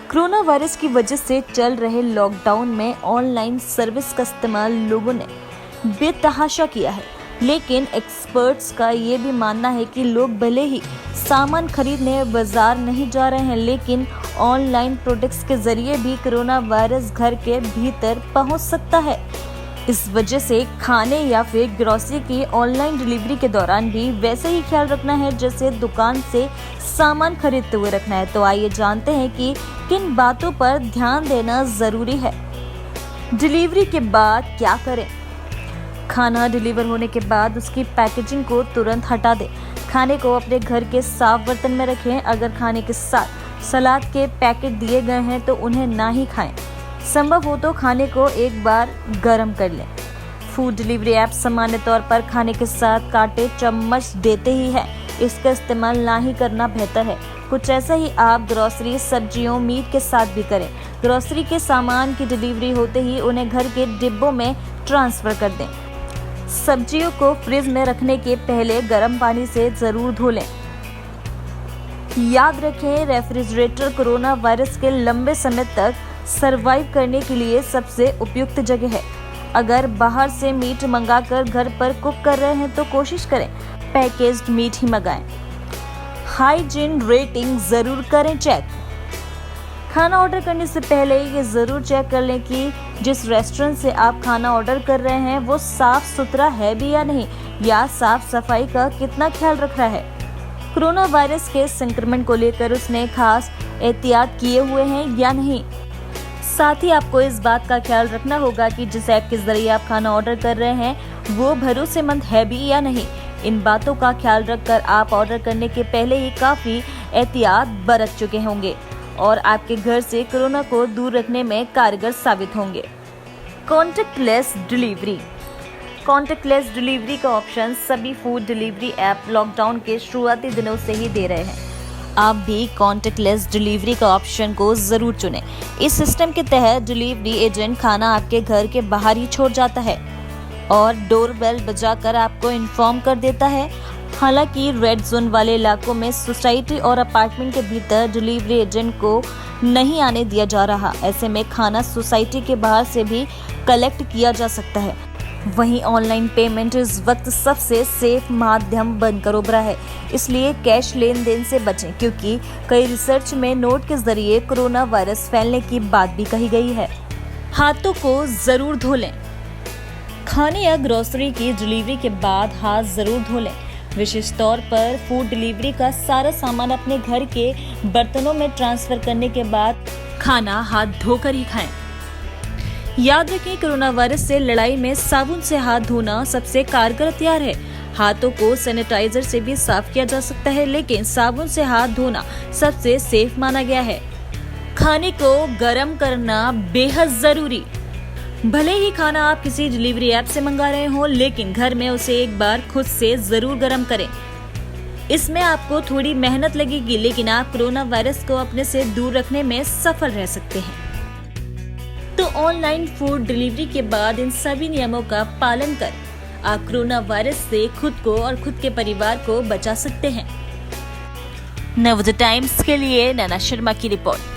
Corona virus की वजह से चल रहे लॉकडाउन में ऑनलाइन सर्विस का इस्तेमाल लोगों ने बेतहाशा किया है। लेकिन एक्सपर्ट्स का ये भी मानना है कि लोग भले ही सामान खरीदने बाजार नहीं जा रहे हैं, लेकिन ऑनलाइन प्रोडक्ट्स के जरिए भी कोरोना वायरस घर के भीतर पहुंच सकता है। इस वजह से खाने या फिर ग्रोसरी की ऑनलाइन डिलीवरी के दौरान भी वैसे ही ख्याल रखना है जैसे दुकान से सामान खरीदते हुए रखना है। तो आइए जानते हैं कि किन बातों पर ध्यान देना जरूरी है। डिलीवरी के बाद क्या करें? खाना डिलीवर होने के बाद उसकी पैकेजिंग को तुरंत हटा दें। खाने को अपने घर के साफ बर्तन में रखें। अगर खाने के साथ सलाद के पैकेट दिए गए हैं तो उन्हें ना ही खाएं। संभव हो तो खाने को एक बार गर्म कर लें। फूड डिलीवरी ऐप सामान्य तौर पर खाने के साथ कांटे चम्मच देते ही है, इसका इस्तेमाल ना ही करना बेहतर है। कुछ ऐसा ही आप ग्रोसरी, सब्जियों, मीट के साथ भी करें। ग्रोसरी के सामान की डिलीवरी होते ही उन्हें घर के डिब्बों में ट्रांसफर कर दें। सब्जियों को फ्रिज में रखने के पहले गर्म पानी से जरूर धो लें। याद रखें, रेफ्रिजरेटर कोरोना वायरस के लंबे समय तक सरवाइव करने के लिए सबसे उपयुक्त जगह है। अगर बाहर से मीट मंगाकर घर पर कुक कर रहे हैं तो कोशिश करें पैकेज्ड मीट ही मंगाएं। हाइजीन रेटिंग जरूर करें चेक। खाना ऑर्डर करने से पहले ये जरूर चेक कर लें कि जिस रेस्टोरेंट से आप खाना ऑर्डर कर रहे हैं वो साफ सुथरा है भी या नहीं, या साफ सफाई का कितना ख्याल रख रहा है। कोरोना वायरस के संक्रमण को लेकर उसने खास एहतियात किए हुए हैं या नहीं। साथ ही आपको इस बात का ख्याल रखना होगा कि जिस ऐप के जरिए आप खाना ऑर्डर कर रहे हैं वो भरोसेमंद है भी या नहीं। इन बातों का ख्याल रखकर आप ऑर्डर करने के पहले ही काफी एहतियात बरत चुके होंगे और आपके घर से कोरोना को दूर रखने में कारगर साबित होंगे। Contactless delivery. कॉन्टैक्टलेस डिलीवरी का ऑप्शन सभी फूड डिलीवरी ऐप लॉकडाउन के शुरुआती दिनों से ही दे रहे हैं। आप भी कॉन्टैक्टलेस डिलीवरी का ऑप्शन को जरूर चुनें। इस सिस्टम के तहत डिलीवरी एजेंट खाना आपके घर के बाहर ही छोड़ जाता है और डोरबेल बजाकर आपको इन्फॉर्म कर देता है। हालांकि रेड जोन वाले इलाकों में सोसाइटी और अपार्टमेंट के भीतर डिलीवरी एजेंट को नहीं आने दिया जा रहा। ऐसे में खाना सोसाइटी के बाहर से भी कलेक्ट किया जा सकता है। वहीं ऑनलाइन पेमेंट इस वक्त सबसे सेफ माध्यम बनकर उभरा है, इसलिए कैश लेन देन से बचें, क्योंकि कई रिसर्च में नोट के जरिए कोरोना वायरस फैलने की बात भी कही गई है। हाथों को जरूर धो लें। खाने या ग्रोसरी की डिलीवरी के बाद हाथ जरूर धो लें। विशेष तौर पर फूड डिलीवरी का सारा सामान अपने घर के बर्तनों में ट्रांसफर करने के बाद खाना हाथ धोकर ही खाएं। याद रखें, कोरोना वायरस से लड़ाई में साबुन से हाथ धोना सबसे कारगर हथियार है। हाथों को सैनिटाइजर से भी साफ किया जा सकता है, लेकिन साबुन से हाथ धोना सबसे सेफ माना गया है। खाने को गर्म करना बेहद जरूरी। भले ही खाना आप किसी डिलीवरी ऐप से मंगा रहे हो, लेकिन घर में उसे एक बार खुद से जरूर गर्म करें। इसमें आपको थोड़ी मेहनत लगेगी, लेकिन आप कोरोना वायरस को अपने से दूर रखने में सफल रह सकते हैं। तो ऑनलाइन फूड डिलीवरी के बाद इन सभी नियमों का पालन कर आप कोरोना वायरस से खुद को और खुद के परिवार को बचा सकते हैं। नवोदय टाइम्स के लिए नैना शर्मा की रिपोर्ट।